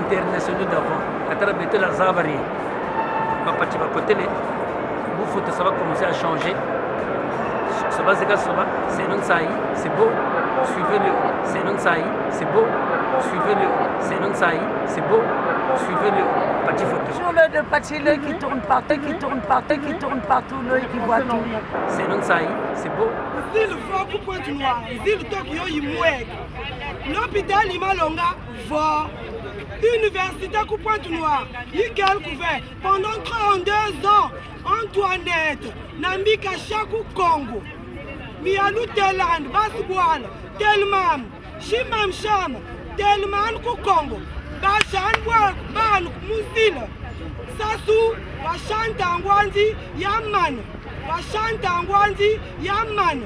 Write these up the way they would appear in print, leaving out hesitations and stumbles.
internationaux d'avant. Ça va commencer à changer. C'est non Saï, c'est beau. Suivez-le, c'est non Saï, c'est beau. Suivez-le, c'est non Saï, c'est beau. Suivez-le, petit photo. Sur le de petit l'œil qui tourne partout, qui tourne partout, qui tourne partout, l'œil qui voit tout. C'est non Saï, c'est beau. Zil va pour Pointe Noire, Zil Tokyo Imouek. L'hôpital Imalonga va. Université pour Pointe Noire, Miguel Couvert, pendant 32 ans, Antoinette, Nambika Chakou Congo, Mialou Teland, Basboal, Telmam, Shimam Sham, Telman Congo, Bachan Ban Mousil, Sassou, Bachantangwandi, Yaman, Bachantangwandi, Yaman,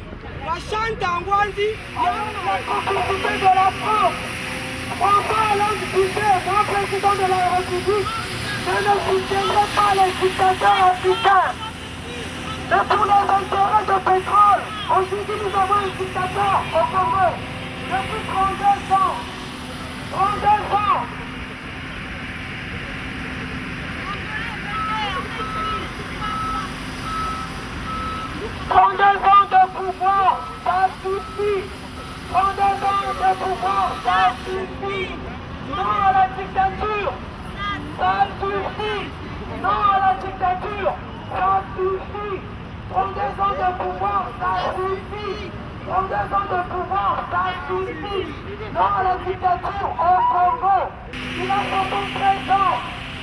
Bachantangwandi, Yaman, la compétition de la France. François Hollande disait, grand président de la République, je ne soutiendrai pas les dictateurs africains. Mais pour les intérêts de pétrole, aujourd'hui nous avons un dictateur au Congo depuis 32 ans. 32 ans. De pouvoir, ça suffit. 32 ans de pouvoir, ça suffit. Non à la dictature, ça suffit. Non à la dictature, ça suffit. 32 ans de pouvoir, ça suffit. 32 ans de pouvoir, ça suffit. Non à la dictature au Congo. Il a 73 ans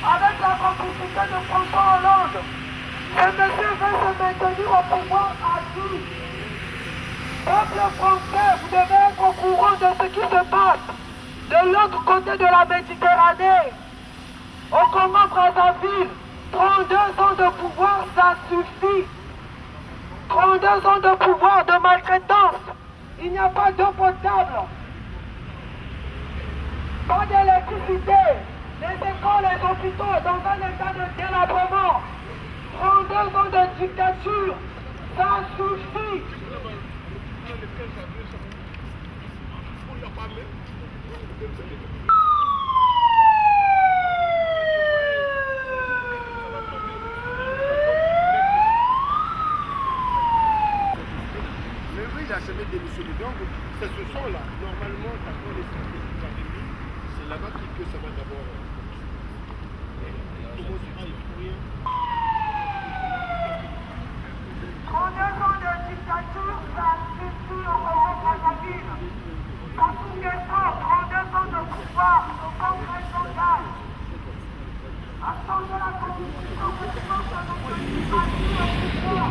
avec la complicité de François Hollande. Ce monsieur veut se maintenir au pouvoir à vie. Peuple français, vous devez être au courant de ce qui se passe de l'autre côté de la Méditerranée. Au Congo-Brazzaville, 32 ans de pouvoir, ça suffit. 32 ans de pouvoir de maltraitance. Il n'y a pas d'eau potable. Pas d'électricité. Les écoles, les hôpitaux dans un état de délabrement. 32 ans de dictature, ça suffit. Il a jamais démissionné. Donc, c'est ce son-là. Normalement, quand les c'est là-bas que ça va d'abord. De dictature, ça suffit au Congo-Brazzaville. Sassou Nguesso, 32 ans de pouvoir, au Congrès mondial. A changé la constitution pour que notre parti au pouvoir.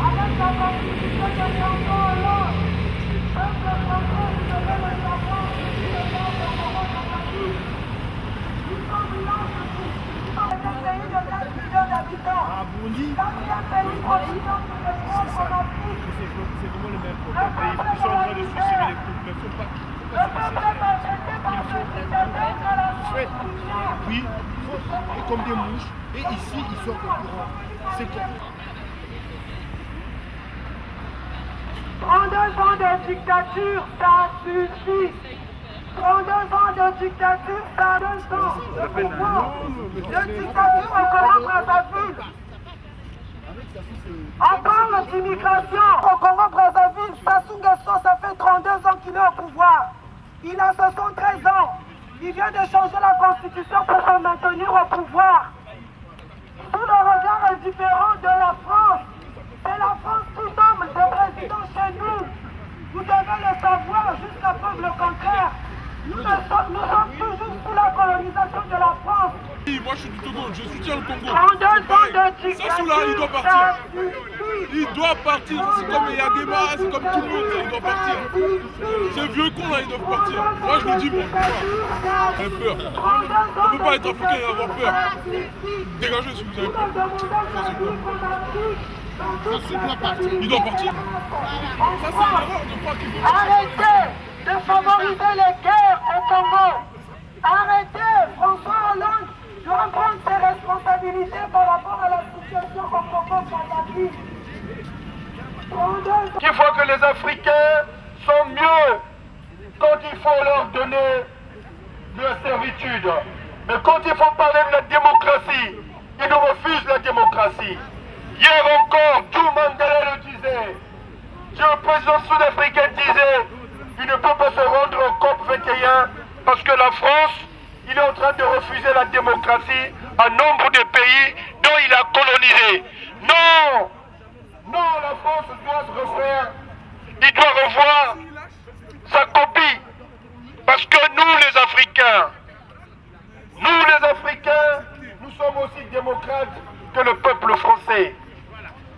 Avec la complicité de François Hollande, peuple français, vous devez le savoir, ici le peuple au Congo-Brazzaville. Ils sont villages de tout. Ils sont des pays de 4 millions d'habitants. Quatrième pays produisant sur le monde en Afrique. C'est vraiment le même problème. Ils sont en train de suicider les couples. Mais il ne faut pas. Le peuple est maltraité par ce dictateur à la Oui, comme des mouches. Et ici, ils sont au courant. C'est comme. 32 ans de dictature, ça suffit. 32 ans de dictature, ça 2 ans de pouvoir. De dictature au Congo-Brazzaville. On parle d'immigration au Congo-Brazzaville. Sassou Nguesso, ça fait 32 ans qu'il est au pouvoir. Il a 73 ans. Il vient de changer la constitution pour se maintenir au pouvoir. Sous le regard indifférent de la France, c'est la France qui nomme des présidents chez nous. Vous devez le savoir jusqu'à preuve le contraire. Nous sommes toujours sous la colonisation de la France. Moi je suis du Togo, je soutiens le Congo. Ça là, il doit partir. Il doit partir. C'est comme Yagema, c'est comme tout le monde, il doit partir. Ces vieux cons là, ils doivent partir. Moi je le dis, bon, j'ai peur. On ne peut pas être africain et avoir peur. Dégagez si vous avez peur. Il doit partir. Ça c'est une erreur de croire qu'il faut partir. Arrêtez de favoriser les guerres au Congo. Arrêtez, François Hollande doit prendre ses responsabilités par rapport à la situation au Congo-Brazzaville. Il faut que les Africains sont mieux quand il faut leur donner de la servitude. Mais quand il faut parler de la démocratie, ils nous refusent la démocratie. Hier encore, Joe Mandela le disait, le président sud-africain disait, il ne peut pas se rendre au COP 21 parce que la France, il est en train de refuser la démocratie à nombre de pays dont il a colonisé. Non! Non, la France doit se refaire. Il doit revoir sa copie. Parce que nous les Africains, nous sommes aussi démocrates que le peuple français.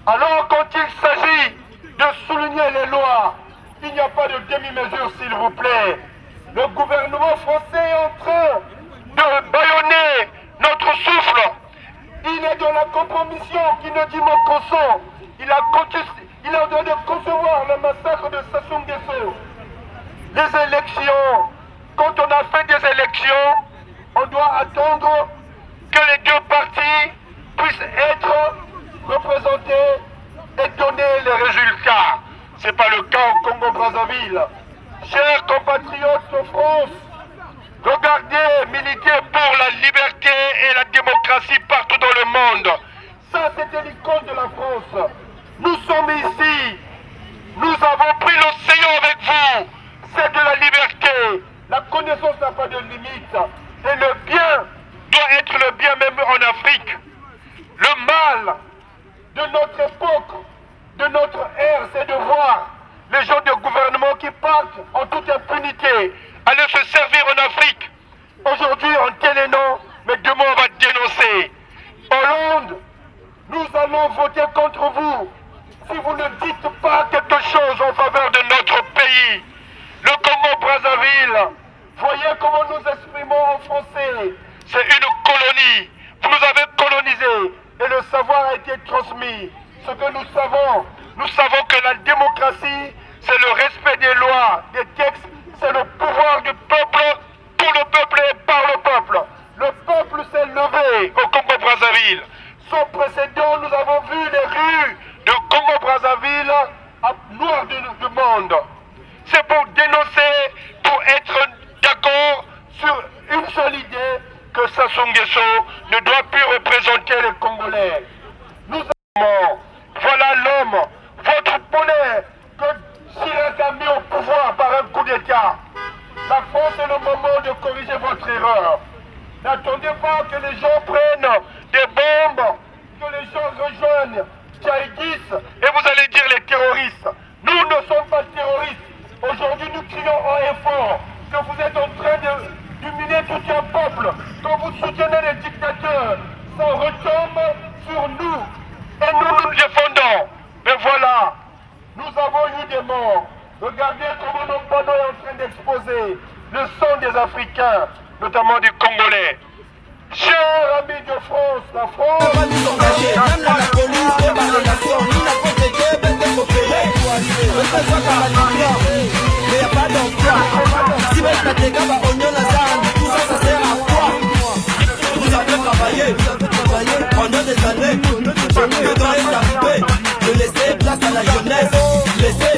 Alors quand il s'agit de souligner les lois, il n'y a pas de demi-mesure s'il vous plaît. Le gouvernement français est en train de bâillonner notre souffle. Il est dans la compromission qui ne dit mon consent. Il est en train de concevoir le massacre de Sassou Nguesso. Les élections, quand on a fait des élections, on doit attendre que les deux partis puissent être représentés et donner les résultats. Ce n'est pas le cas au Congo-Brazzaville. Chers compatriotes de France, regardez militer pour la liberté et la démocratie partout dans le monde. Ça, c'était l'icône de la France. Nous sommes ici. Nous avons pris l'océan avec vous. C'est de la liberté. La connaissance n'a pas de limite. Et le bien doit être le bien même en Afrique. Le mal de notre époque, de notre ère, c'est de voir les gens de gouvernement qui partent en toute impunité aller se servir en Afrique. Aujourd'hui en Télénon, mais demain on va dénoncer. Hollande, nous allons voter contre vous si vous ne dites pas quelque chose en faveur de notre pays. Le Congo-Brazzaville, voyez comment nous exprimons en français. C'est une colonie. Vous nous avez colonisés et le savoir a été transmis. Ce que nous savons que la démocratie, c'est le respect des lois, des textes, c'est le pouvoir du peuple, pour le peuple et par le peuple. Le peuple s'est levé au Congo-Brazzaville. Sans précédent, nous avons vu les rues de Congo-Brazzaville noires du monde. C'est pour dénoncer, pour être d'accord sur une seule idée, que Sassou Nguesso ne doit plus représenter les Congolais. Nous avons, voilà l'homme, votre poney, que Chirac a mis au pouvoir par un coup d'État. La France est le moment de corriger votre erreur. N'attendez pas que les gens prennent des bombes, que les gens rejoignent Tchaïdis et vous allez dire les terroristes. Nous ne sommes pas terroristes. Aujourd'hui, nous crions haut et fort que vous êtes en train d'humilier tout un peuple. Quand vous soutenez les dictateurs, ça retombe sur nous. Et nous nous défendons. Mais voilà, nous avons eu des morts. Regardez comment nos panneaux est en train d'exposer le sang des Africains, notamment des Congolais. Chers amis de France, la France... Même la police, les nations, ni la protéger, ben de coopérer. Mais il n'y a pas d'emploi. Si vous êtes des gars, oignon lasagne, tout ça, ça sert à quoi? Vous avez travaillé pendant des années. Le temps est arrivé de laisser place à la jeunesse. Laissez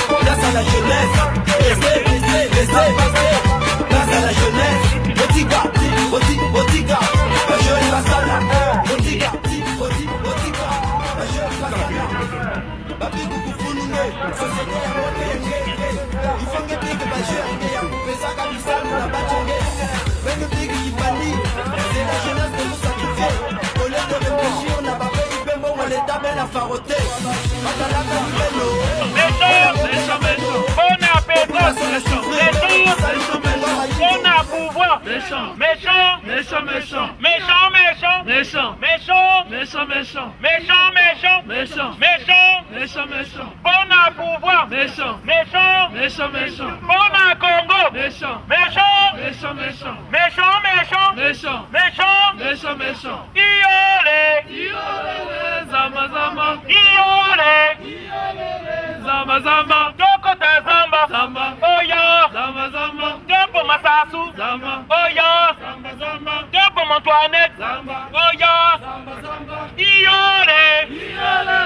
place à la jeunesse. Laissez place à la jeunesse. Botiga, la jeune Basala. Botiga, la jeune Basala. Babi Gougou Foulouné, société à Moké. Il faut que tu aies ma jeune, il y a coupé ça comme ça, la bâtongue. Même le big Ibali, c'est la jeunesse de nous sacrifier. Au lieu de réfléchir, on a pas fait Ibemo, on les damels à faroter. Matalaka Ibelo. Méchant, on a pétrole, on a pouvoir, méchant, on a pouvoir, méchant, on a Congo, méchant, Zamba, Dokota Zamba, Oya, Dopo Masasu, Oya, Dopo Antoinette, Oya, Iole, Iole,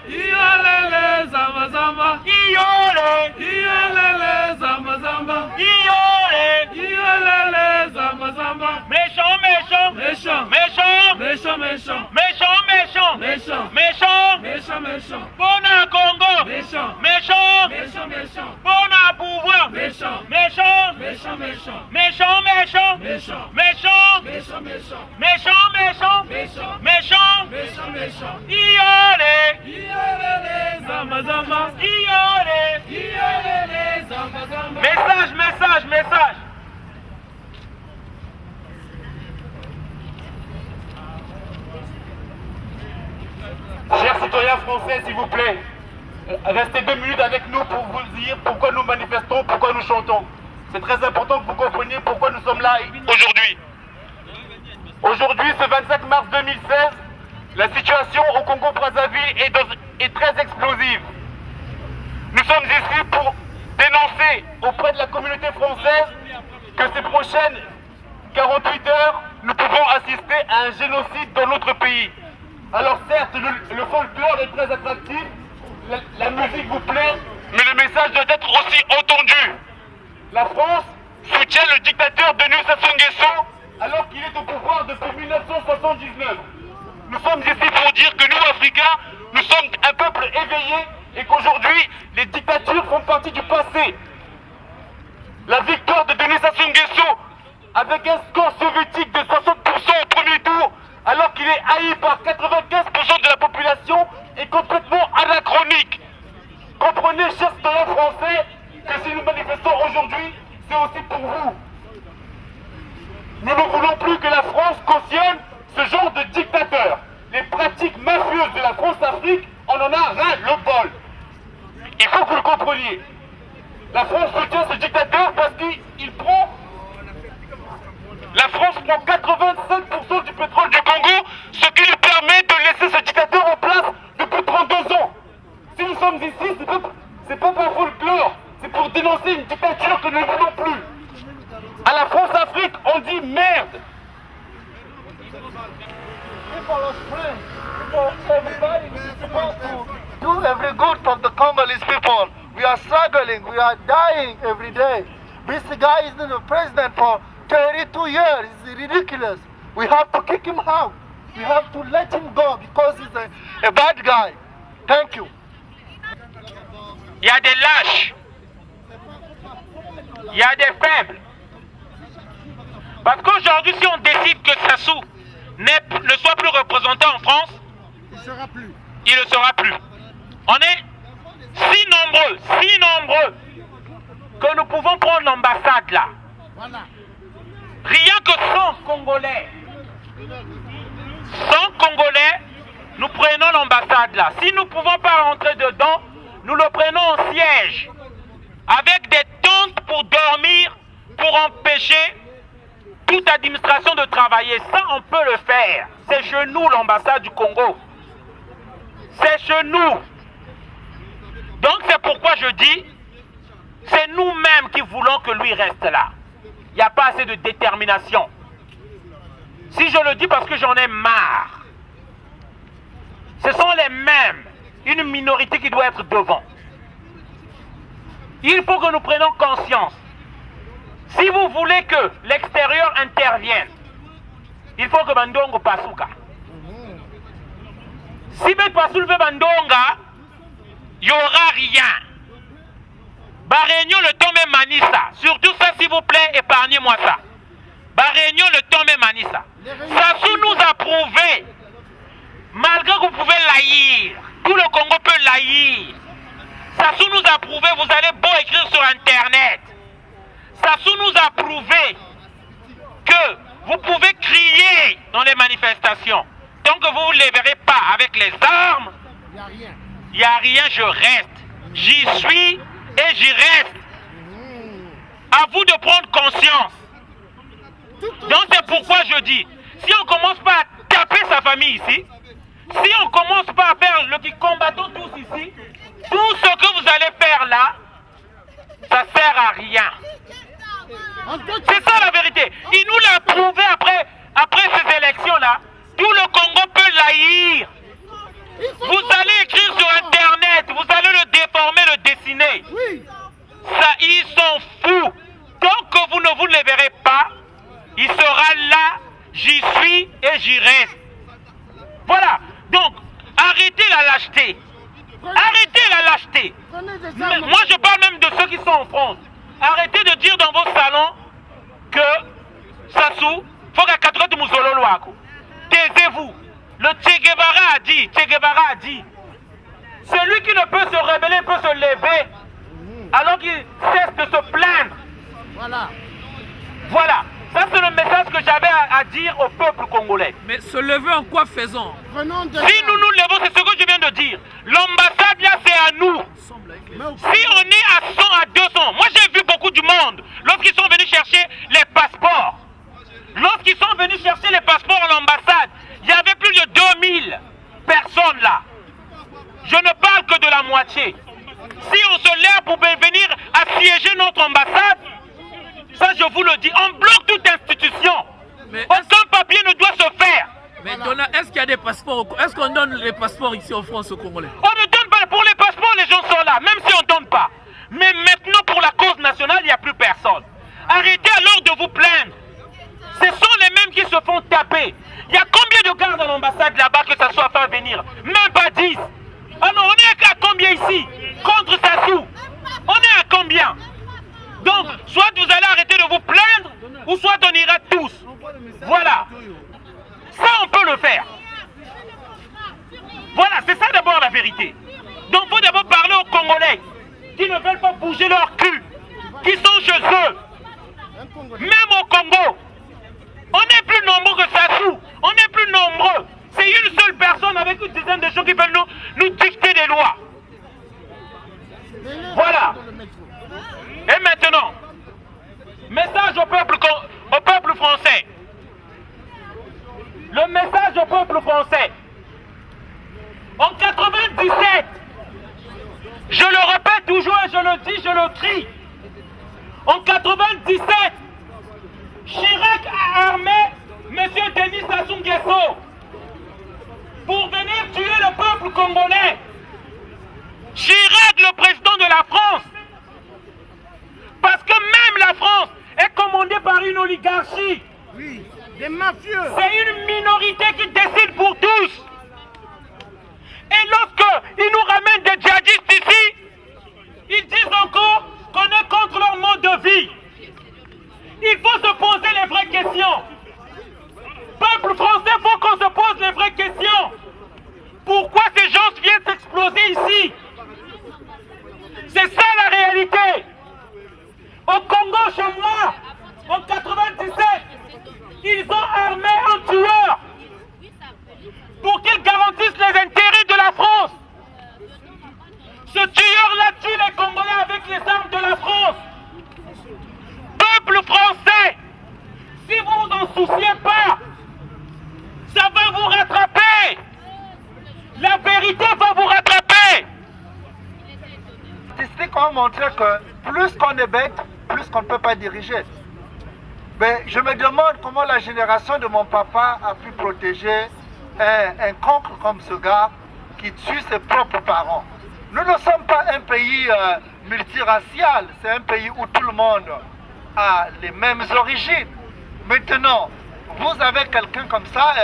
Iyolele zamba zamba. Iyole. Iyolele zamba zamba. Iyole. Iyolele zamba zamba. Méchant, méchant. Méchant. Méchant. Méchant, méchant. Méchant, méchant. Méchant. Méchant. Méchant, méchant. Bona Congo. Méchant. Méchant. Méchant, méchant. Bona pouvoir. Méchant. Méchant. Méchant, méchant. Méchant, méchant. Méchant. Méchant. Méchant, méchant. Méchant, méchant. Méchant. Méchant. Méchant, méchant. Iolé. Iyolele zamba zamba. Iolé. Iyolele zamba zamba. Message, message, message. Chers citoyens français, s'il vous plaît, restez 2 minutes avec nous pour vous dire pourquoi nous manifestons, pourquoi nous chantons. C'est très important que vous compreniez pourquoi nous sommes là aujourd'hui. Aujourd'hui, ce 25 mars 2016, la situation au Congo-Brazzaville est très explosive. Nous sommes ici pour dénoncer auprès de la communauté française que ces prochaines 48 heures, nous pouvons assister à un génocide dans notre pays. Alors certes, le folklore est très attractif, la musique vous plaît, mais le message doit être aussi entendu. La France soutient le dictateur Denis Sassou Nguesso alors qu'il est au pouvoir depuis 1979. Nous sommes ici pour dire que nous, Africains, nous sommes un peuple éveillé et qu'aujourd'hui, les dictatures font partie du passé. La victoire de Denis Sassou Nguesso avec un score soviétique de 60% au premier tour, alors qu'il est haï par 95% de la population, est complètement anachronique. Comprenez, chers citoyens français, que si nous manifestons aujourd'hui, c'est aussi pour vous. Nous ne voulons plus que la France cautionne ce genre de dictateur. Les pratiques mafieuses de la France-Afrique, on en a ras le bol. Il faut que vous le compreniez. La France soutient ce dictateur parce qu'il prend... La France prend 85% du pétrole du Congo, ce qui lui permet de laisser ce dictateur en place depuis 32 ans. Si nous sommes ici, c'est pas pour folklore, c'est pour dénoncer une dictature que nous ne voulons plus. À la France-Afrique, on dit merde. Everybody is supposed to do every good for the Congolese people. We are struggling, we are dying every day. This guy is the president for 32 years. It's ridiculous. We have to kick him out. We have to let him go because he's a bad guy. Thank you. Il y a des lâches. Il y a des faibles. Parce qu'aujourd'hui, si on décide que Sassou ne soit plus représenté en France, il ne sera plus. On est si nombreux, que nous pouvons prendre l'ambassade là. Rien que 100 Congolais, nous prenons l'ambassade là. Si nous ne pouvons pas rentrer dedans, nous le prenons en siège, avec des tentes pour dormir, pour empêcher toute administration de travailler. Ça, on peut le faire. C'est chez nous l'ambassade du Congo. C'est chez nous. Donc c'est pourquoi je dis, c'est nous-mêmes qui voulons que lui reste là. Il n'y a pas assez de détermination. Si je le dis parce que j'en ai marre, ce sont les mêmes, une minorité qui doit être devant. Il faut que nous prenions conscience. Si vous voulez que l'extérieur intervienne, il faut que Bandongo Pasuka. Si Ben Pasoul veut Bandonga, il n'y aura rien. Réunion le tombe Manissa. Surtout ça, s'il vous plaît, épargnez-moi ça. Réunion le tombe Manissa. Sassou nous a prouvé, malgré que vous pouvez l'haïr, tout le Congo peut l'haïr. Sassou nous a prouvé, vous allez beau écrire sur Internet. Sassou nous a prouvé que vous pouvez crier dans les manifestations. Tant que vous ne les verrez pas avec les armes, il n'y a rien, je reste. J'y suis et j'y reste. À vous de prendre conscience. Donc c'est pourquoi je dis, si on ne commence pas à taper sa famille ici, si on ne commence pas à faire le qui combattons tous ici, tout ce que vous allez faire là, ça ne sert à rien. C'est ça la vérité. Il nous l'a prouvé après ces élections-là. Tout le Congo peut l'haïr. Vous allez écrire sur Congolais. Ça, ils sont fous. Tant que vous ne vous les verrez pas, il sera là, j'y suis et j'y reste. Voilà. Donc, arrêtez la lâcheté. Arrêtez la lâcheté. Moi, je parle même de ceux qui sont en France. Arrêtez de dire dans vos salons que Sassou, faut qu'à 4 de Mouzolo Loako. Taisez-vous. Le Che Guevara a dit, celui qui ne peut se rébeller peut se lever, alors qu'il cesse de se plaindre. Voilà. Ça, c'est le message que j'avais à dire au peuple congolais. Mais se lever en quoi faisons? Si nous nous levons, c'est ce que je viens de dire. L'ambassade, là, c'est à nous. Si on est à 100, à 200, moi j'ai vu beaucoup du monde lorsqu'ils sont venus chercher les passeports. Lorsqu'ils sont venus chercher les passeports à l'ambassade, il y avait plus de 2000 personnes là. Je ne parle que de la moitié. Si on se lève pour venir assiéger notre ambassade, ça je vous le dis, on bloque toute institution. Aucun papier ne doit se faire. Mais Donna, est-ce qu'il y a des passeports? Est-ce qu'on donne les passeports ici en France aux Congolais? On ne donne pas. Pour les passeports, les gens sont là, même si on ne donne pas. Mais maintenant, pour la cause nationale, il n'y a plus personne. Arrêtez alors de vous plaindre. Ce sont les mêmes qui se font taper. Il y a combien de gardes à l'ambassade là-bas que ça soit fait venir? Même pas 10. Ah non, on est à combien ici? Contre Sassou. On est à combien? Donc, soit vous allez arrêter de vous plaindre, ou soit on ira tous. Voilà. Ça, on peut le faire. Voilà, c'est ça d'abord la vérité. Donc, il faut d'abord parler aux Congolais qui ne veulent pas bouger leur cul, qui sont chez eux. Même au Congo, on est plus nombreux que Sassou. On est plus nombreux. C'est une seule personne avec une dizaine de gens qui veulent nous dicter des lois. Voilà. Et maintenant, message au peuple français. Le message au peuple français. En 97, je le répète toujours et je le dis, je le crie. En 97, Chirac a armé M. Denis Sassou Nguesso pour venir tuer le peuple congolais. Chirac, le président de la France, parce que même la France est commandée par une oligarchie. Oui, des mafieux. C'est une minorité qui décide pour tous. Et lorsqu'ils nous ramènent des djihadistes ici, ils disent encore qu'on est contre leur mode de vie. Il faut se poser les vraies questions. Peuple français, il faut qu'on se pose les vraies questions. Pourquoi ces gens viennent s'exploser ici? C'est ça la réalité. Au Congo, chez moi, en 97, ils ont armé un tueur pour qu'il garantisse les intérêts de la France. Ce tueur-là tue les Congolais avec les armes de la France. Peuple français, si vous vous en souciez pas, ça va vous rattraper. La vérité va vous rattraper. Les statistiques ont montré que plus qu'on est bête, plus qu'on ne peut pas diriger. Mais je me demande comment la génération de mon papa a pu protéger un cancre comme ce gars qui tue ses propres parents. Nous ne sommes pas un pays multiracial, c'est un pays où tout le monde a les mêmes origines. Maintenant, vous avez quelqu'un comme ça,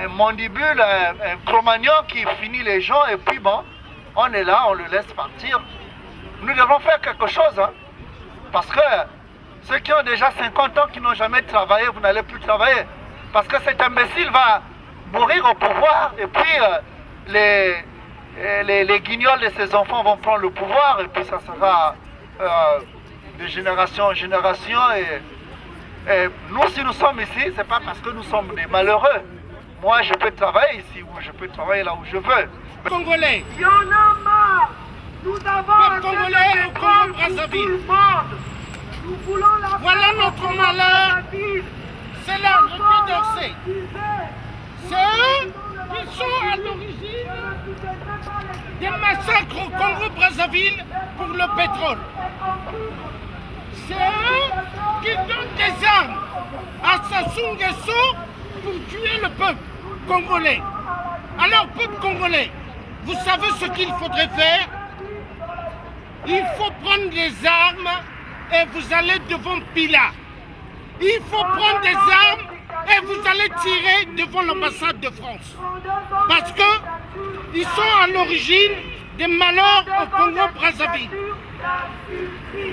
un mandibule, un Cro-Magnon qui finit les gens et puis bon, on est là, on le laisse partir. Nous devons faire quelque chose, hein, parce que ceux qui ont déjà 50 ans, qui n'ont jamais travaillé, vous n'allez plus travailler. Parce que cet imbécile va mourir au pouvoir et puis les guignols de ses enfants vont prendre le pouvoir et puis ça sera de génération en génération. Et nous, si nous sommes ici, c'est pas parce que nous sommes des malheureux. Moi, je peux travailler ici ou je peux travailler là où je veux. Congolais. Il y en a marre. Nous avons Congolais au Congo Brazzaville. Nous voulons la Voilà notre malheur. C'est la République d'Orsay. C'est eux qui sont à l'origine des massacres au Congo Brazzaville pour le pétrole. C'est eux qui donnent des armes à Sassou Nguesso pour tuer le peuple congolais. Alors, peuple congolais, Vous savez ce qu'il faudrait faire? Il faut prendre les armes et vous allez devant Pilat. Il faut prendre des armes et vous allez tirer devant l'ambassade de France. Parce qu'ils sont à l'origine des malheurs au Congo-Brazzaville.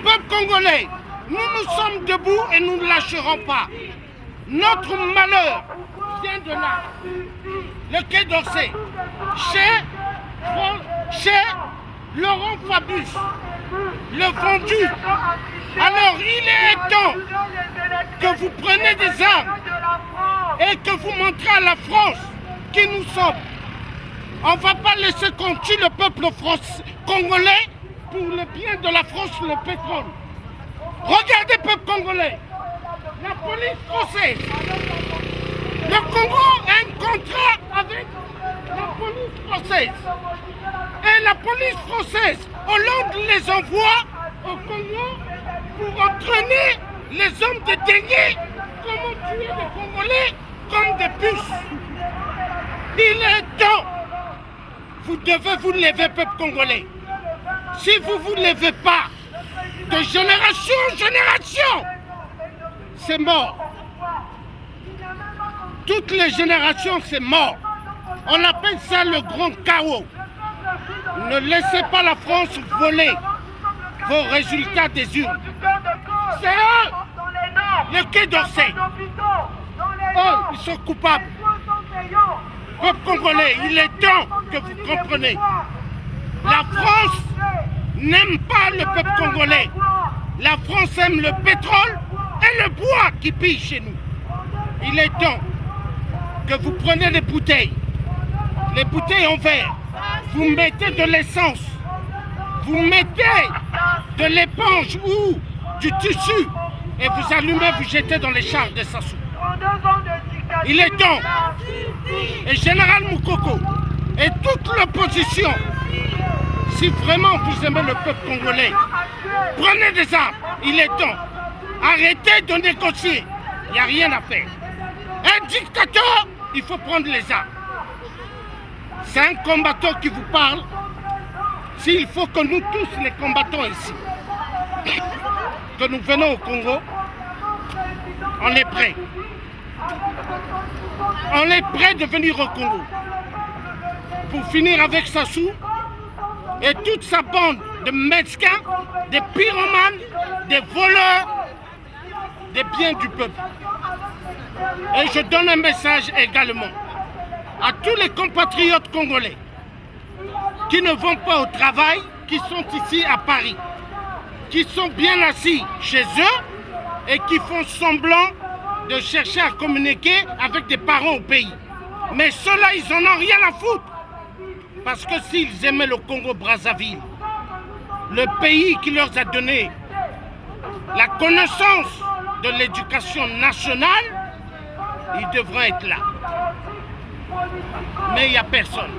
Peuple congolais, nous sommes debout et nous ne lâcherons pas. Notre malheur vient de là, le Quai d'Orsay, chez Laurent Fabius, le vendu. Alors il est temps que vous preniez des armes et que vous montrez à la France qui nous sommes. On ne va pas laisser qu'on tue le peuple congolais pour le bien de la France, le pétrole. Regardez, peuple congolais, la police française. Le Congo a un contrat avec la police française. Et la police française, Hollande les envoie au Congo pour entraîner les hommes de Dénier comment tuer les Congolais comme des puces. Il est temps. Vous devez vous lever, peuple congolais. Si vous ne vous levez pas, de génération en génération, c'est mort. Toutes les générations, c'est mort. On appelle ça le grand chaos. Ne laissez pas la France voler vos résultats des urnes. C'est eux, le Quai d'Orsay. Eux, ils sont coupables. Peuple congolais, il est temps que vous compreniez. La France n'aime pas le peuple congolais. La France aime le pétrole et le bois qui pille chez nous. Il est temps que vous preniez les bouteilles en verre. Vous mettez de l'essence. Vous mettez de l'éponge ou du tissu et vous allumez, vous jetez dans les charges de Sassou. Il est temps. Et Général Moukoko et toute l'opposition, si vraiment vous aimez le peuple congolais, prenez des armes. Il est temps. Arrêtez de négocier. Il n'y a rien à faire. Un dictateur, il faut prendre les armes. C'est un combattant qui vous parle. S'il faut que nous tous les combattants ici, que nous venons au Congo, on est prêts. On est prêts de venir au Congo pour finir avec Sassou et toute sa bande de mesquins, des pyromanes, des voleurs des biens du peuple. Et je donne un message également à tous les compatriotes congolais qui ne vont pas au travail, qui sont ici à Paris, qui sont bien assis chez eux et qui font semblant de chercher à communiquer avec des parents au pays. Mais ceux-là, ils n'en ont rien à foutre. Parce que s'ils aimaient le Congo-Brazzaville, le pays qui leur a donné la connaissance de l'éducation nationale, ils devraient être là. Mais il n'y a personne.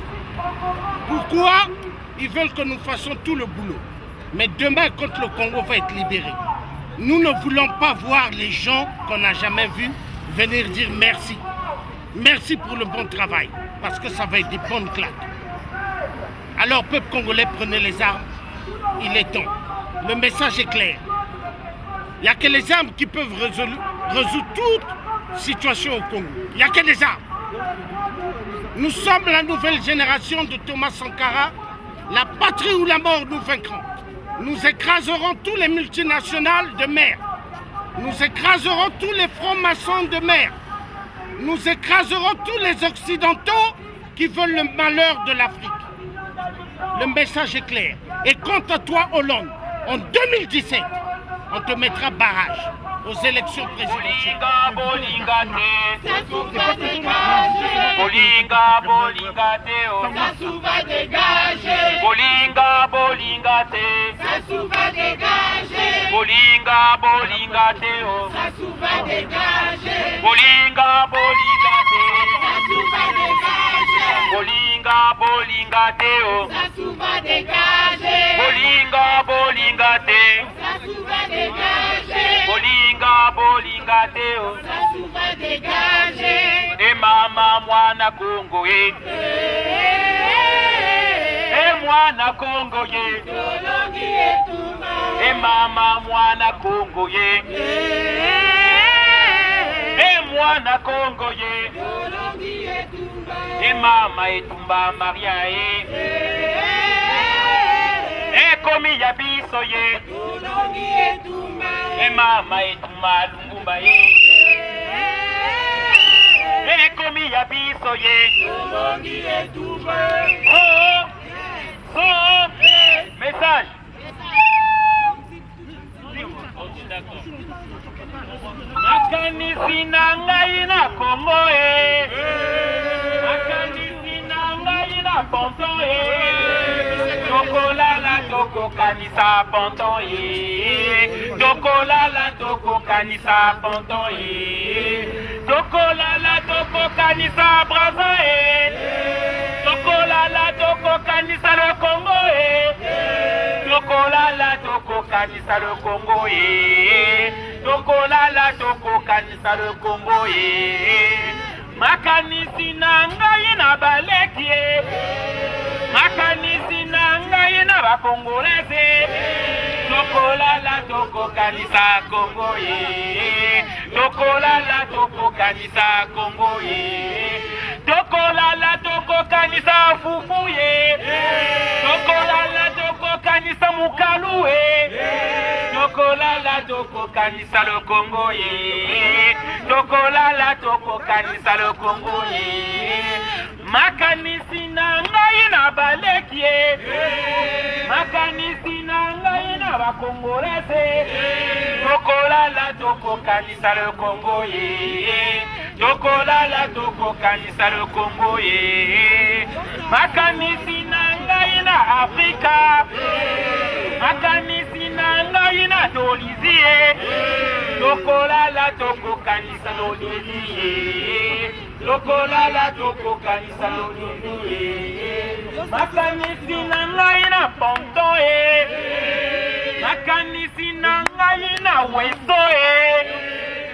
Pourquoi? Ils veulent que nous fassions tout le boulot. Mais demain, quand le Congo va être libéré, nous ne voulons pas voir les gens qu'on n'a jamais vus venir dire merci. Merci pour le bon travail, parce que ça va être des bonnes claques. Alors, peuple congolais, prenez les armes. Il est temps. Le message est clair. Il n'y a que les armes qui peuvent résoudre toute situation au Congo. Il n'y a que les armes. Nous sommes la nouvelle génération de Thomas Sankara. La patrie ou la mort, nous vaincrons. Nous écraserons tous les multinationales de mer. Nous écraserons tous les francs-maçons de mer. Nous écraserons tous les occidentaux qui veulent le malheur de l'Afrique. Le message est clair. Et quant à toi, Hollande, en 2017, on te mettra barrage aux élections présidentielles. Sassou va dégager. Bolinga, bolinga te. Sassou va dégager. Bolinga, bolinga te. Sassou va dégager. Bolinga, bolinga te. Sassou va dégager. Bolinga, bolinga te. Sassou va dégager. Bolinga, bolinga te. Sassou va dégager. Bolinga, bolinga te. Sassou va dégager. Bolinga, bolinga te. Sassou va dégager. E mama mwana Congo e. mwana Kongo ye e mama mwana Kongo ye e mwana Kongo ye e mama etumba Maria ye e komi ya biso ye e mama etumba Lungumba ye e komi ya biso ye message. Makanisi na ngai na Kongo e makanisi na ngai na Ponton e tokolala tokokanisa Ponton e tokolala tokokanisa Ponton e tokolala tokokanisa Brazza e tokolala tokokanisa le Congo e tokolala tokokanisa le Congo e tokolala tokokanisa le Congo e makanisi na ngai na baleki e makanisi na ngai na bakongolese tokolala tokokanisa Congo e tokolala tokokanisa Congo e tokolala tokokanisa fufu ye tokolala tokokanisa mukalu e tokolala tokokanisa le Congo ye tokolala tokokanisa le Congo ye makanisi na ngai na baleki e makanisi na ngai na bakongolese tokolala tokokanisa le Congo ye tokolala tokokanisa le Congo ye makanisi na ngai na Afrika makanisi na ngai na Tolizi e tokolala tokokanisa Lolizi ye tokolala tokokanisa Lolizi ye makanisi na ngai na Ponton e makanisi na ngai na Weso e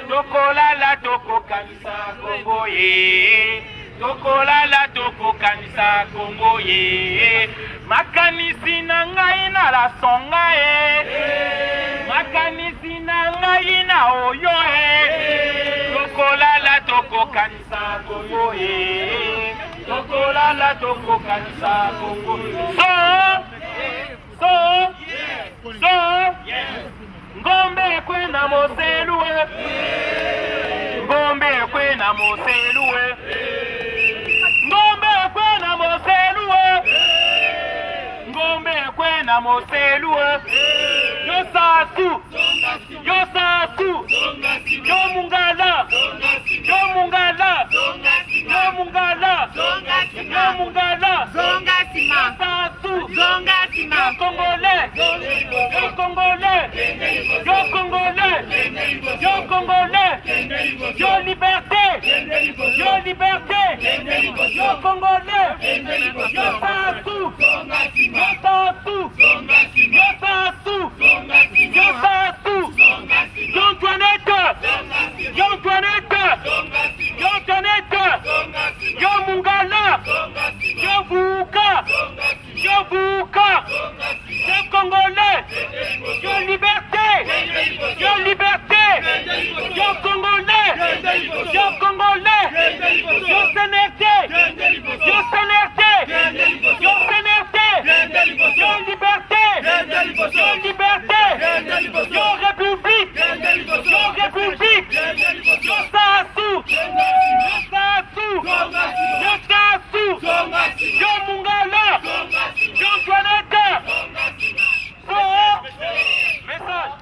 tokolala tokokanisa Congo ye tokolala tokokanisa Congo ye makanisi na ngai na la Songa e makanisi na ngai na Oyo e tokolala tokokanisa Congo ye tokolala tokokanisa Congo so ngombe kwena moselu ngombe kwena moselu ngombe kwena moselu ngombe kwena moselu yo sasu yo mungala yo mungala yo mungala yo mungala yo sasu yo congolais yo congolais yo congolais yo congolais yo liberté yo liberté yo congolais yo sasu yo sasu yo sasu yo sasu yo Antoinette yo Antoinette yo Antoinette yo mungala yo buka yo buka yo congolais yo liberté yo liberté yo congolais yo congolais yo sénérité yo sénérité yo sénérité yo liberté yo liberté yo république yo république yo sasu yo sasu yo sasu yo mungala yo Antoinette message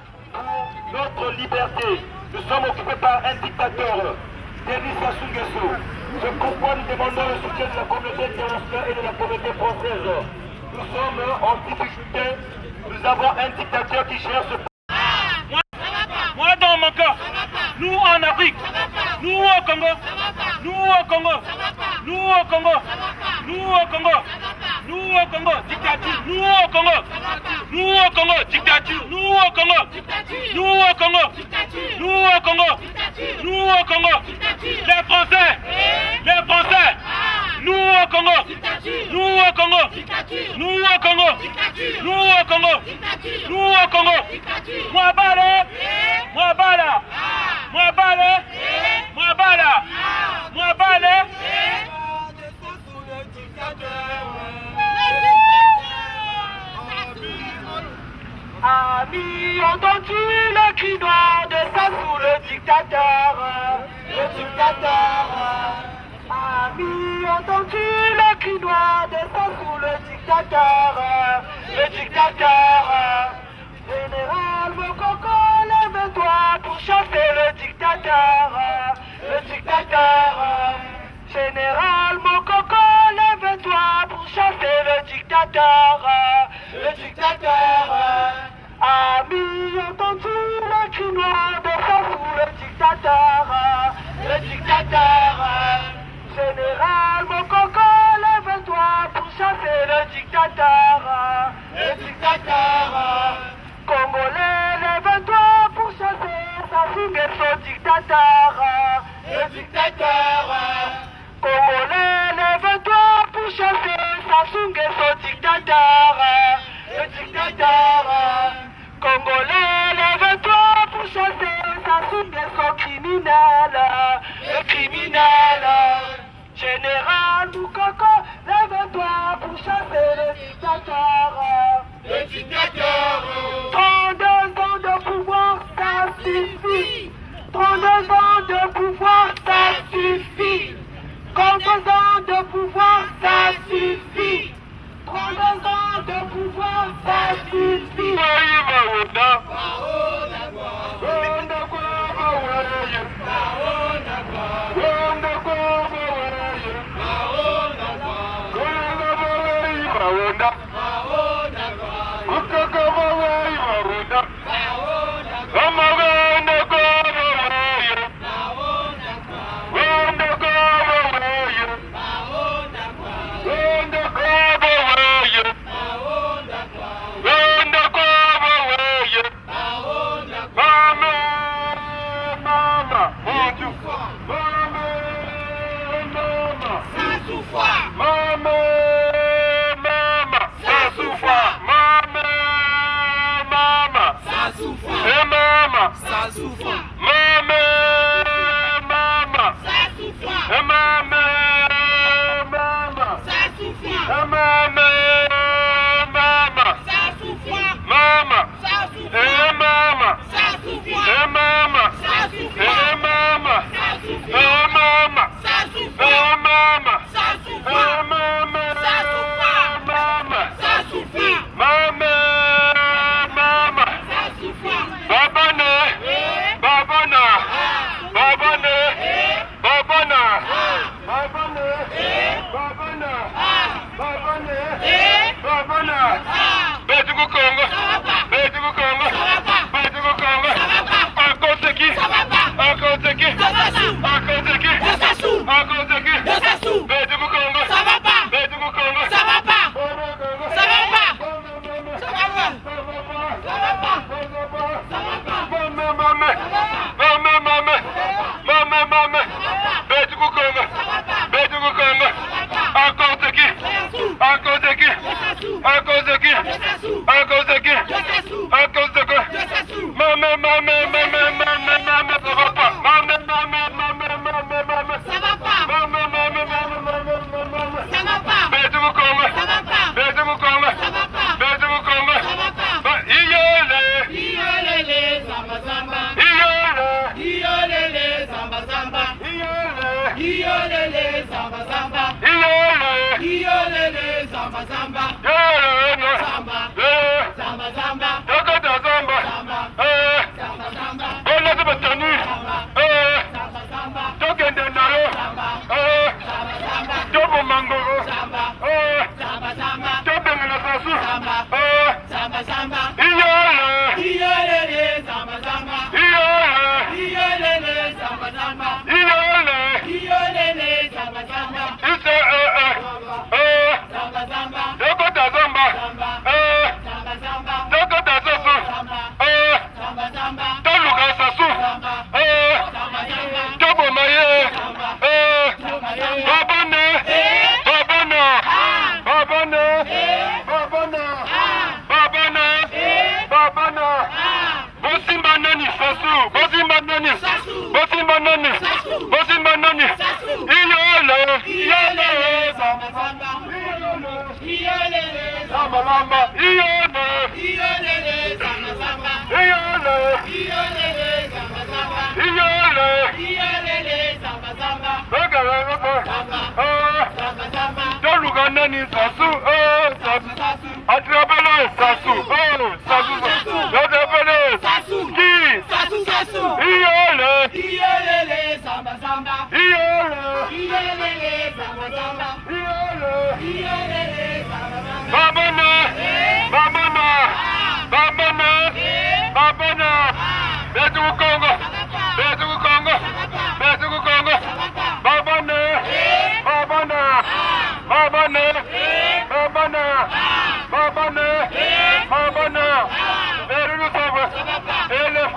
notre liberté. Nous sommes occupés par un dictateur, Denis Sassou Nguesso. C'est pourquoi nous demandons le soutien de la communauté internationale et de la communauté française. Nous sommes en difficulté. Nous avons un dictateur qui cherche... Moi dans mon cas, nous en Afrique, nous au Congo, nous au Congo, nous au Congo, nous au Congo, nous au Congo, dictature, nous au Congo, nous au Congo, dictature, nous au Congo, nous au Congo, nous au Congo, nous au Congo, les Français, nous au Congo, nous au Congo, nous au Congo, Mwabale, Mwabala, Mwabale, Mwabala, Mwabale. Amis, entends-tu le cri noir de ça sous le dictateur? Le dictateur. Amis, entends-tu le cri noir de ça sous le dictateur? Le dictateur. Général Mokoko, lève-toi pour chasser le dictateur. Le dictateur. Général Mokoko, lève-toi pour chasser le dictateur. Le dictateur. Amis, entends-tu le cri noir de ça sous le dictateur? Le dictateur. Général Mokoko, lève-toi pour chasser le dictateur. Le dictateur. Congolais, lève-toi pour chasser Sassou Nguesso dictateur. Le dictateur. Congolais, lève-toi pour chasser Sassou Nguesso dictateur. Le dictateur. Congolais, lève-toi pour chasser Sassou Nguesso criminel. Le criminel. Général Mokoko, lève-toi pour chasser le dictateur. Le dictateur. 32 ans de pouvoir, ça suffit. 32 ans de pouvoir, ça suffit. 32 ans de pouvoir, ça suffit. 32 ans de pouvoir, ça suffit. Zamba. Lamba lamba, iyone. Iyone. Dolugana ni sasu, sasu. Atrapelo sasu, sasu. Atrapelo sasu. Ki? Sasu. Iyole. Babana. Betu Congo. Babana. Vers le sauve. Et les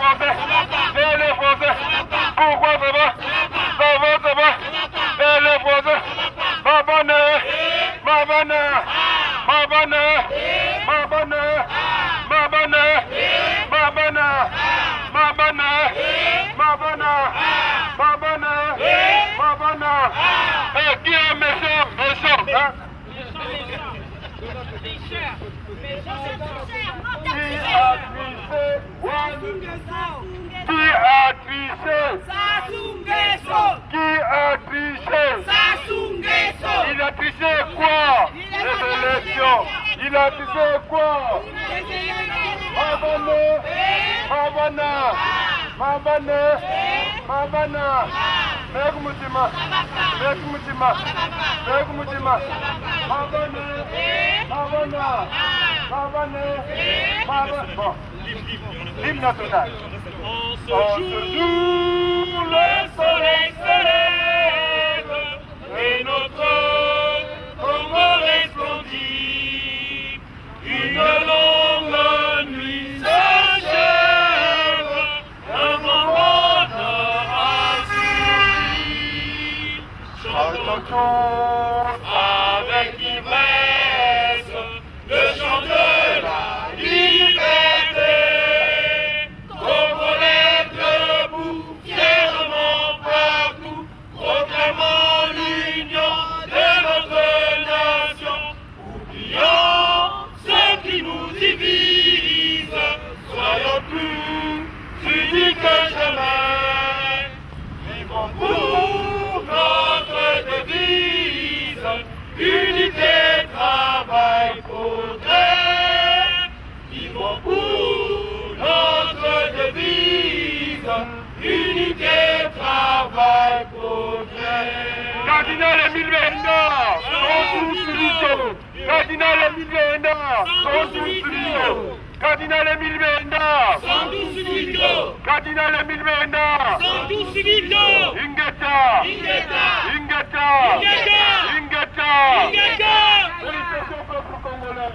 Français. Pourquoi ça va? Ça va. Et les Français. Babana. Qui est méchant, hein? Qui a triché? Il a triché quoi? Les élections. Il a triché quoi? Mabana. Meg Mutima. Bon. L'hymne national. En ce jour, le soleil se lève et notre Congo resplendit. Une longue nuit s'achève, un moment d'asile. Chantons avec ivresse le chant de la liberté. Congolais debout, fièrement partout, proclamant l'union de notre nation. Oublions ce qui nous divise, soyons plus unis que jamais. Vivons pour notre devise, unité, travail, progrès. Vivons pour notre devise, unité, travail, progrès. Cardinal Emile Benda, sans sous-sous. Cardinal Emile Benda, sans sous-sous. Cardinal Emile Benda, sans sous-sous. Cardinal Emile Benda, sans sous-sous. Ingeta. Félicitations peuple congolais.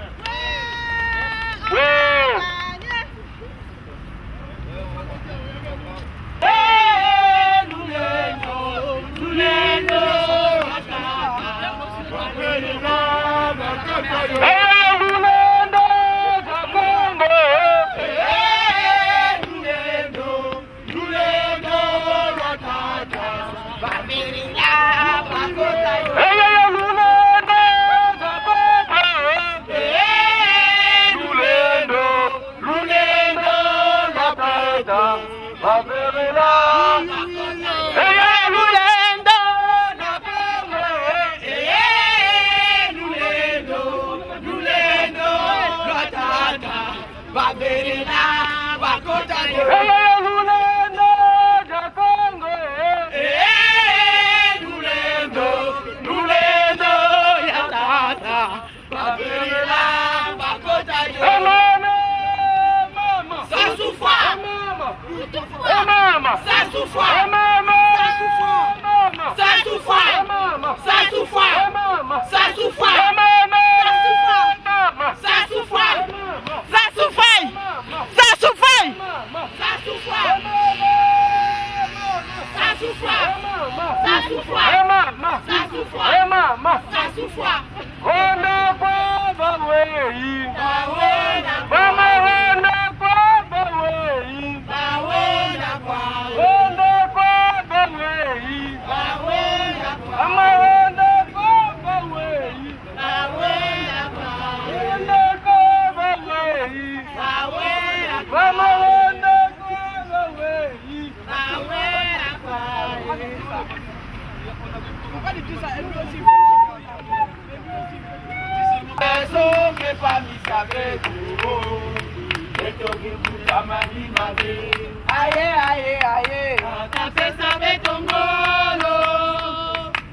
Aye, aye, aye. Tapesa betongolo.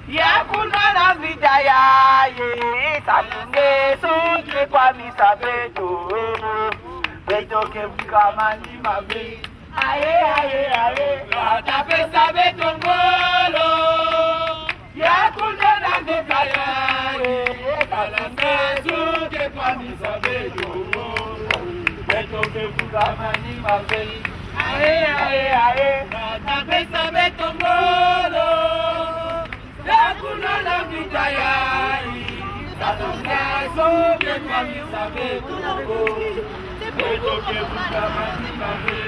Yakuna na vida ya ye. Satunge sunge kwa misa beto. Beto ke bukamani mabe. Aye, aye, aye. Tapesa betongolo. Yakuna na vida ya ye. Satunge sunge kwa misa beto. Beto ke bukamani mabe. Aye, aye, aye. Tapesa betongolo. Yakuna na vida ya ye. Satunge sunge kwa misa beto. Beto ke bukamani mabe.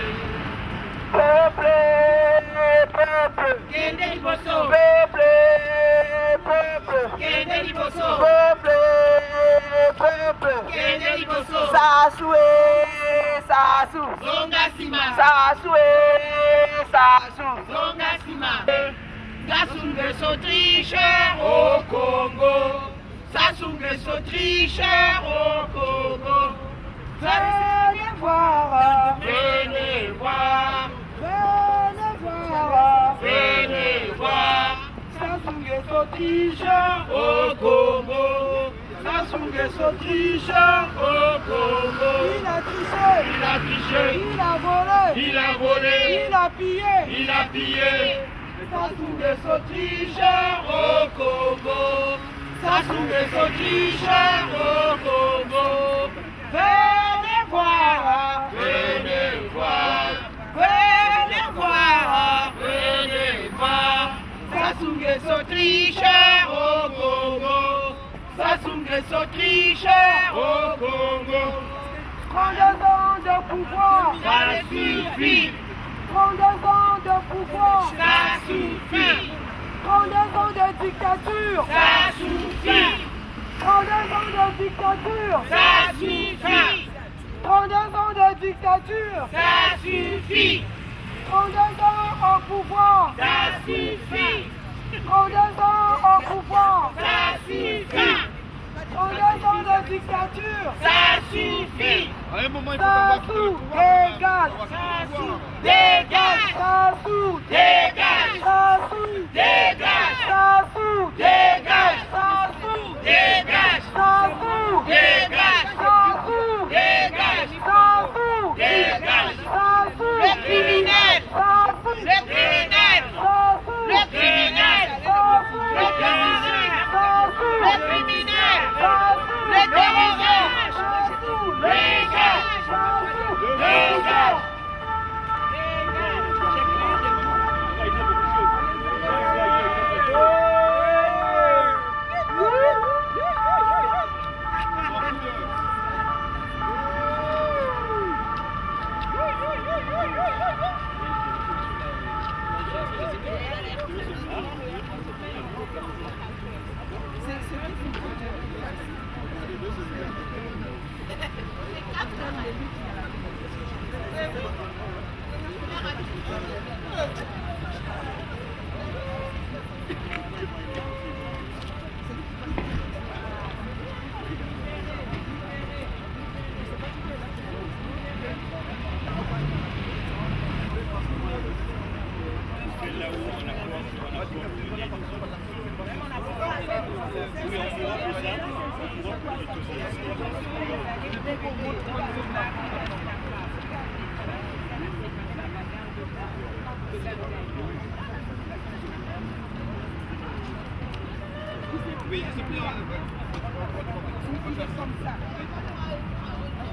Peuple, peuple, peuple, peuple, Sasue, Sasu, Sasue, Sasu, Sasunge sont tricheurs au Congo, Sasunge sont tricheurs au Congo. Venez voir, venez voir, venez voir, venez voir. Sasunge sont tricheurs au Congo. Sasunge sont tricheurs au Congo. Il a triché, il a triché, il a volé, il a volé, il a pillé, il a pillé. Sasunge sont tricheurs au Congo. Sasunge sont tricheurs au Congo. Venez voir, venez voir, venez voir, venez voir. Sasunge sont tricheurs au Congo. Sasunge sont tricheurs au Congo. 32 ans de pouvoir, ça suffit. 32 ans de pouvoir, ça suffit. 32 ans de dictature, ça suffit. 32 ans de dictature, ça suffit. 32 ans de dictature, ça suffit. 32 ans au pouvoir, ça suffit. 32 ans au pouvoir, ça suffit. 32 ans de dictature, ça suffit. Sassou, dégage. Sassou, dégage. Sassou, dégage. Sassou, dégage. Sassou, dégage. Sassou, dégage. Sassou, dégage. Sassou, dégage. Sassou, dégage. Sassou, le criminel. Sassou, le criminel. Sassou, le criminel. Sassou, le criminel. Sassou, le criminel. Sassou, le terrorisme. Sassou, dégage. Sassou, dégage.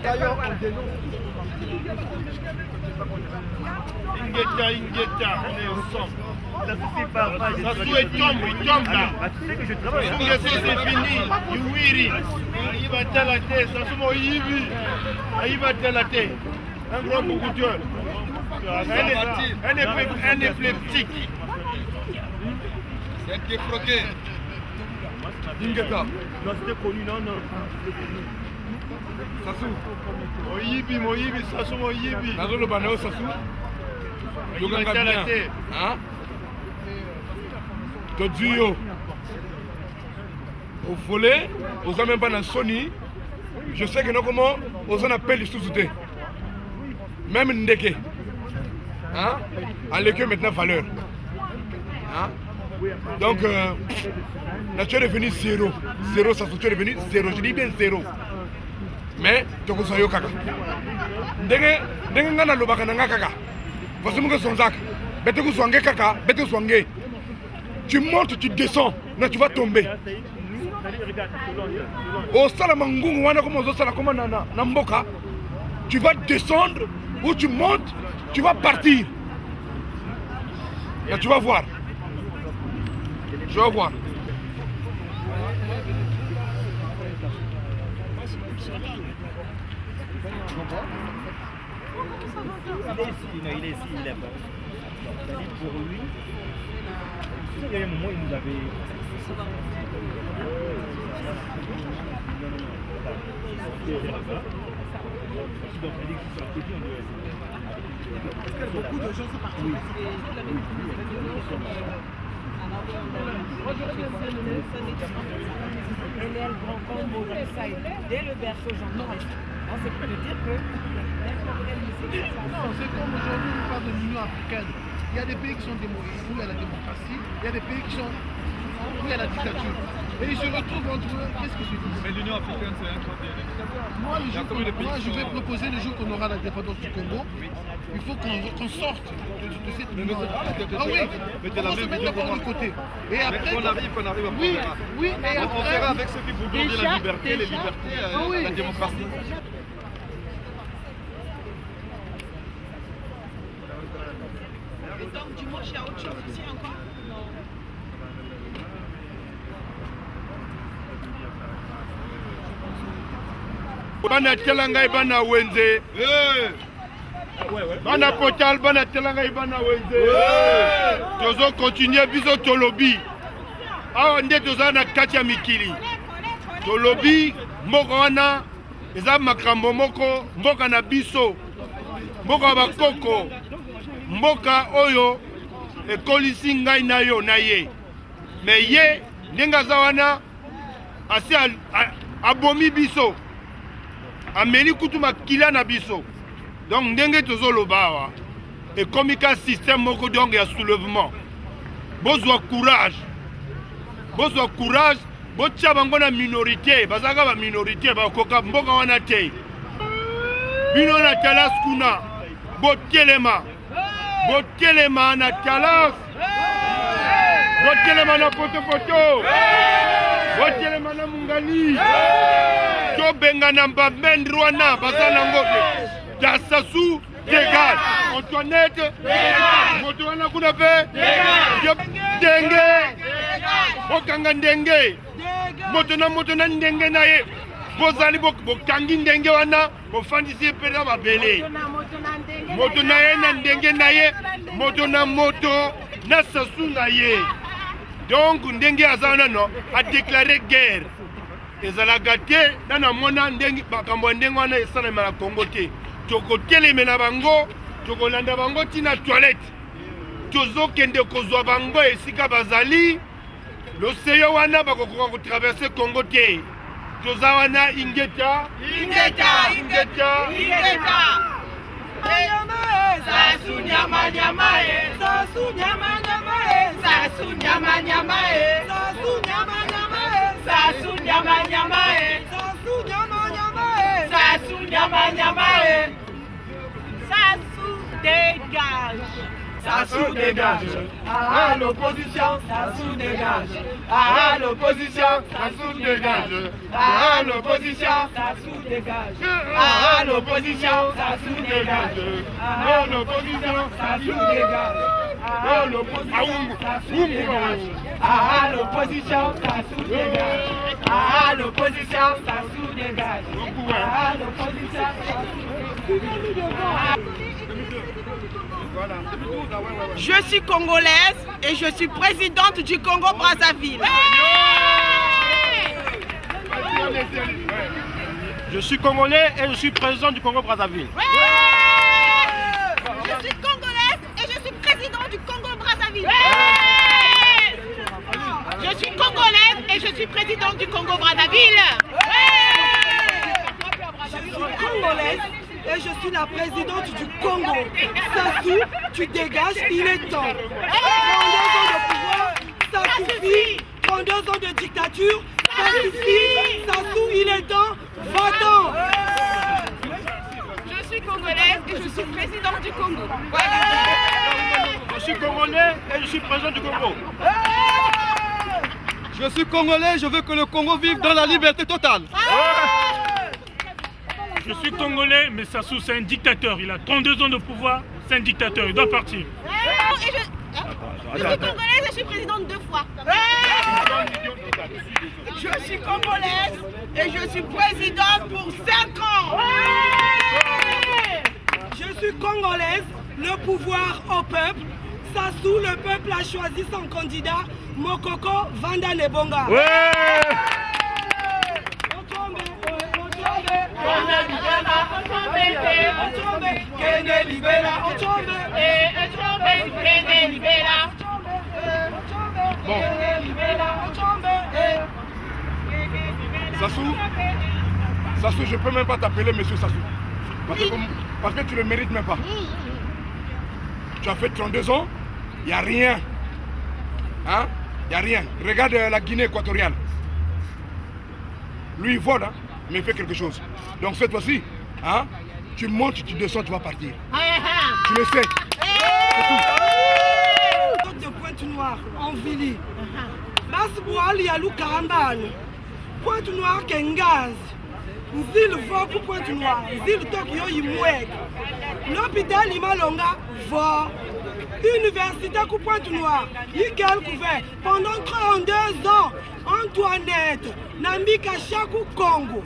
D'ailleurs, on dénonce. Ingeta, on est ensemble. Sassou est tombe là. Tu sais que je travaille. C'est fini. Iwiri. Il va te la tête. Sassou m'a yibi. Il va te la tête. Un gros boucouteur. Un épileptique. C'est un défroqué. Ingeta. Non, c'était connu, non. Sassou. Moyibi, Sassou Moyibi. Nazo le banao Sassou. Il va te la tête. Hein? Todio. au volet, aux hommes même pas dans Sony, je sais que nous comment on appelle les sous-soutés. Même Ndeke. Hein? En l'équipe maintenant valeur. Hein? Donc, tu es devenu zéro. Zéro, ça tu es devenu zéro. Je dis bien zéro. Mais, tu as eu kaka. Dengue ngana lobaka nanga kaka. Parce que son sac. Bête que songer kaka, bête que songer. Tu montes, tu descends, là tu vas tomber. Au Salamangung, tu vas descendre ou tu montes, tu vas partir. Là tu vas voir. Tu vas voir. Il est ici, il est pas. C'est-à-dire pour lui, il y a un moment où il nous avait. Beaucoup de gens sont partis. Elle grand combo ça dès le berceau, j'entends. C'est pour te dire que non, c'est comme aujourd'hui on parle de l'Union africaine. Il y a des pays qui sont où il y a la démocratie, il y a des pays qui sont où il y a la dictature. Et ils se retrouvent entre eux. Qu'est-ce que je dis? Mais l'Union africaine, c'est un continent. Moi, je vais proposer le jour qu'on aura l'indépendance du Congo. Il faut qu'on sorte de cette Union africaine. Ah oui, on se met d'abord de côté. Et après, qu'on arrive à oui, oui, et on verra avec ceux qui vous donnent la liberté, les libertés, la démocratie. Et donc, dimanche, il y a autre chose ici encore? Non. Bana telanga bana wenze. Bana potal bana telanga bana wenze. Tozo continuer biso tolobi. Awa nde toza na kati ya mikili. Tolobi moko wana eza makambo moko mboka na biso. Mboka bakoko. Mboka oyo ekolisi ngai na yo na ye. Mais ye ndenge aza wana asi abomi biso. Ameli kutu makila na biso. Donc ndenge tozoloba awa ekomi ka système moko donc ya soulèvement. Bozwa courage. Bozwa courage, botia bango na minorité, bazaka ba minorité bakoka mboka wana te. Bino na talas kuna. Botelema na talas. Botelema na poto. Botelema na mungali. Tobenga na mbamendri wana bazana ngote. Dasasu dégage. Antoinette dégage. Moto wana kuna pe denge. Bokanga ndenge. Moto na ndenge na ye. Bozali bokangi ndenge wana bofandisi pena mabele. Moto na ye na ndenge na ye. Moto na sasu na ye. Donc ndenge azana no a déclaré guerre. Ezalaka te na mona ndenge bakambo ndenge wana esalema na Congo te. Tokoteleme na bango, tokolanda bango tina toilette. Tozokende kozwa bango esika bazali. L'océan wana bakokoka ko traverser Congo te. Toza wana ingeta. Sasu nyama nyama e. Sasu nyama nyama e. Sasu nyama nyama e. Sasu nyama nyama e. Sasu nyama nyama e. Sasu nyama nyama e. Sasu nyama nyama e. Sasu dégage. Sassou dégage. Ah l'opposition, Sassou dégage. Ah l'opposition, Sassou dégage. Ah l'opposition, Sassou dégage. Ah l'opposition, Sassou dégage. Ah l'opposition, Sassou dégage. Ah l'opposition, Sassou dégage. Ah l'opposition, Sassou dégage. Ah l'opposition, Sassou dégage. Ah l'opposition, Sassou dégage. Je suis congolaise et je suis présidente du Congo-Brazzaville. Je suis congolais et je suis président du Congo-Brazzaville. Je suis congolaise et je suis président du Congo-Brazzaville. Je suis congolaise et je suis suis présidente du Congo-Brazzaville. Je suis congolaise et je suis la présidente du Congo. Sassou, tu dégages, il est temps. 32 ans de pouvoir, ça suffit. 32 ans de dictature, ça suffit. Sassou, il est temps. Va-t'en. Je suis congolaise et je suis présidente du Congo. Je suis congolais et je suis président du Congo. Je suis congolais, je veux que le Congo vive dans la liberté totale. Je suis congolais, mais Sassou c'est un dictateur. Il a 32 ans de pouvoir, c'est un dictateur, il doit partir. Je suis congolaise et je suis présidente 2 fois. Je suis congolaise et je suis présidente pour 5 ans. Je suis congolaise, le pouvoir au peuple. Sassou, le peuple a choisi son candidat, Mokoko Vanda Nebonga. Bon. Sassou, je peux même pas t'appeler monsieur Sassou. Parce que tu le mérites même pas. Tu as fait 32 ans, il n'y a rien. Hein? Il n'y a rien. Regarde la Guinée équatoriale. Lui, il vole, hein, mais il fait quelque chose. Donc cette fois-ci, hein, tu montes, tu descends, tu vas partir. Tu le sais. De Pointe-Noire, en Vili. Basboal, Yalou Karambane. Pointe-Noire, Kengaz. Zil Voku Pointe-Noire. Zil Tokyo Imouek. L'hôpital Imalonga, Vo. Université Coup Pointe-Noire. Yikel Couvert. Pendant 32 ans, Antoinette. Nambika Chakou Congo.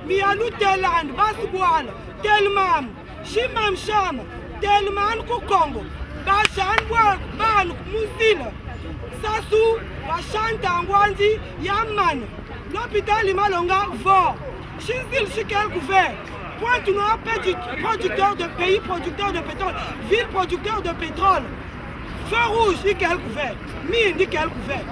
Mialou Teland, Basboal. Telmam. Shimam Sham. Telman Kou Congo. Bachan Ban Mousil. Sassou. Bachan Tangwandi. Yaman. L'hôpital Imalonga, Vo. Chizil Chikel Couvert. Pointe-Noire, producteur de pays, producteur de pétrole, ville producteur de pétrole. Feu rouge, Ikel Couvert. Mine, Ikel Couvert.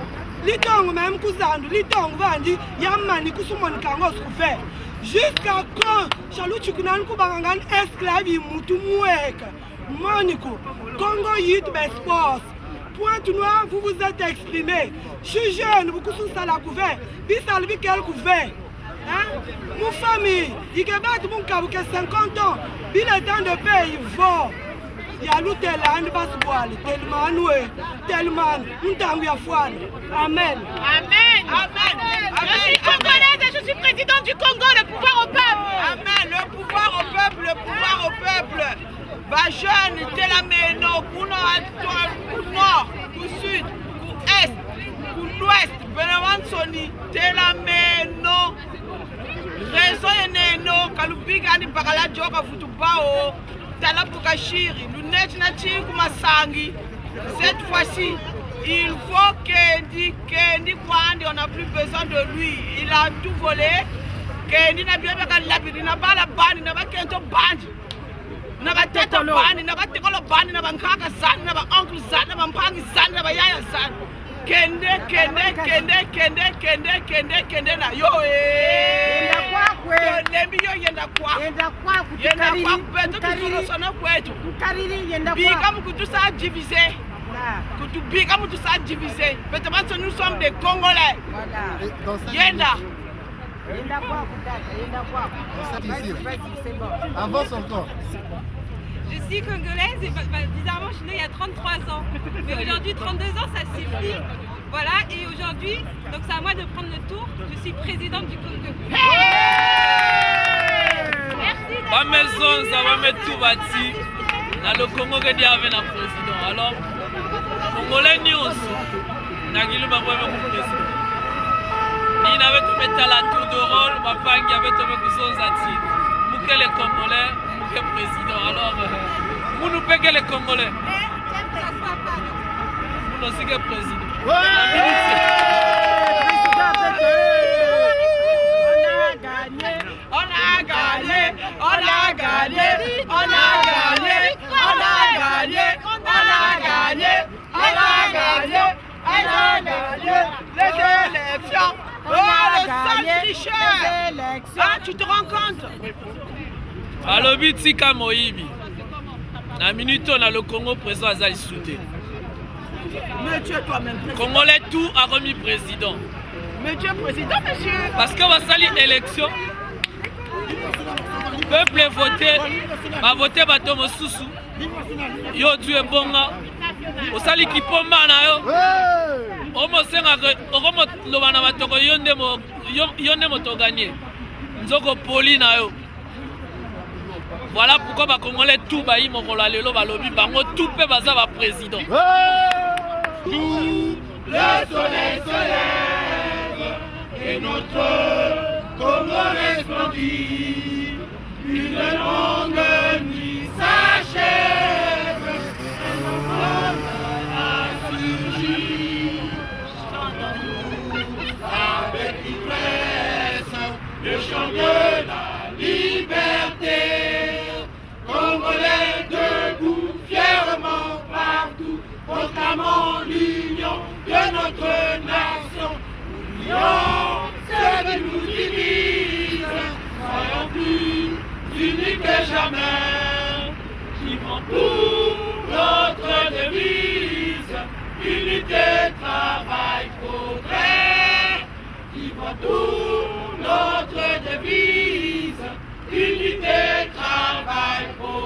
Litong même Kouzandou, Litong Vandi, Yamani Kousumon Kangos Couvert. Jusqu'à quand Chalou Chukunan Koubarangan esclave Moutou Mouek. Monico, Congo Youth Sports. Pointe-Noire, vous vous êtes exprimé. Je suis jeune, vous Kousou Sala Couvert. Bissalvi Kel Couvert. Hein? Mon famille, il y a mon cabou qui a 50 ans, il est temps de payer, il faut. Il y a l'outelan, basboal, tellement noué, tellement, nous t'en Amen. Amen. Amen. Je suis congolaise et je suis présidente du Congo, le pouvoir au peuple. Amen. Le pouvoir au peuple, le pouvoir au peuple. Va jeune, t'es la méno, pour nord, pour sud, pour est, pour l'ouest, Benawansoni, t'es la méno. Raison eneno kalupigani bakala joka futubao talapukashiri luneti na chiku masangi. Cette fois-ci, il faut Kendi Kwandi, on n'a plus besoin de lui. Il a tout volé. Kendi na biebe kalabiri na bala bani na bakento bandi. Na bateta bani na batekolo bani na bankaka zani na ba uncle zani na bampangi zani na bayaya zani. Kende na yo Yenda kwakwe. Lembi yo yenda kwa. Yenda kwa Yenda kwa beto kuzuro sana kwetu. Kariri yenda kwa. Bika mkutu sa diviser. Kutu bika mkutu sa diviser. Beto manso nous sommes des Congolais. Yenda. Yenda kwa kutaka, yenda kwa. C'est bon. Avance encore. Je suis congolaise et bizarrement je suis née il y a 33 ans. Mais aujourd'hui 32 ans ça suffit. Voilà, et aujourd'hui, donc c'est à moi de prendre le tour. Je suis présidente du Congo. Merci. Ma maison, ça va mettre tout bâti. Dans le Congo, il y avait un président. Alors, Congolais news. Nagilu m'a pas vu président. Il avait tout mettre à la tour de rôle. Ma femme qui avait tout mettre sur Zati. Nous que les Congolais, nous que président. Alors, nous payons les Congolais. Nous aussi que président. On a gagné les élections. tricheur. Ah, tu te rends compte? alobi tika moyibi na minute on a le Congo président azali soute. Mais tu es toi-même président. Congolais tout a remis président. Mais tu es président, monsieur. Parce que va sali élection. Peuple voté, va voter bato mosusu. Yo tu es bonga. Osali kipomba na yo. Omo senga omo lobana batoko yonde mo to gagner. Nzoko poli na yo. Voilà pourquoi les Congolais tout baï mokola lelo balobi bango tout pe baza ba président. Tout le soleil se lève et notre Congo resplendit. Une longue nuit s'achève et notre homme a surgi. Chantons-nous avec ivresse le chant de la liberté. Congolais debout fièrement partout, proclamons l'union de notre nation. Oublions ce qui nous divise, soyons plus unis que jamais. Vivons pour notre devise, unité, travail, progrès. Vivons pour notre devise, unité, travail, progrès.